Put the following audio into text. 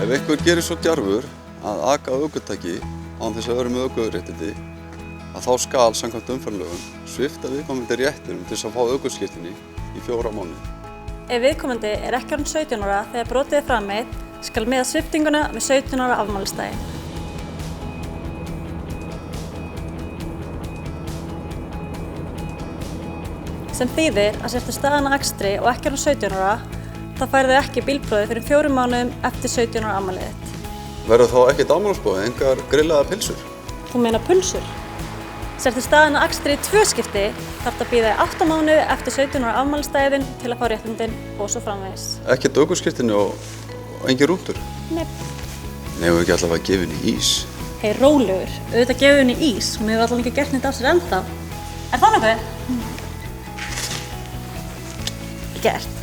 Ef einhver gerir svo djarfur að aka ökutæki án þess að vera með ökuréttindi, að þá skal samkvæmt umferðarlögum svipta viðkomandi réttinum til þess að fá ökuskírteini í 4 mánuði. Ef viðkomandi er ekki orðinn 17 ára þegar brotið er framið, skal miða sviptinguna við 17 ára afmælisdaginn. Sem þýðir að sértu staðan að akstri og ekki orðinn 17 ára, þá færðu ekki bílprófið fyrir 4 mánuðum eftir 17 ára afmælið þitt. Verður þá ekkert afmælisboð, engar grillaðar pylsur? Þú meina pulsur? Sértu staðan að akstri í 2 skipti, þarftu að bíða í 8 mánuði eftir 17 ára afmælisdaginn til að fá réttindin og svo framvegis. Ekkert ökuskírteini og engin rútur? Nei. Nefnum við ekki allavega að gefa henni ís? Hei, rólegur, auðvitað gefið henni ís, hún hefur allavega ekki gert neitt af sér ennþá. Er það nokkuð? Gert.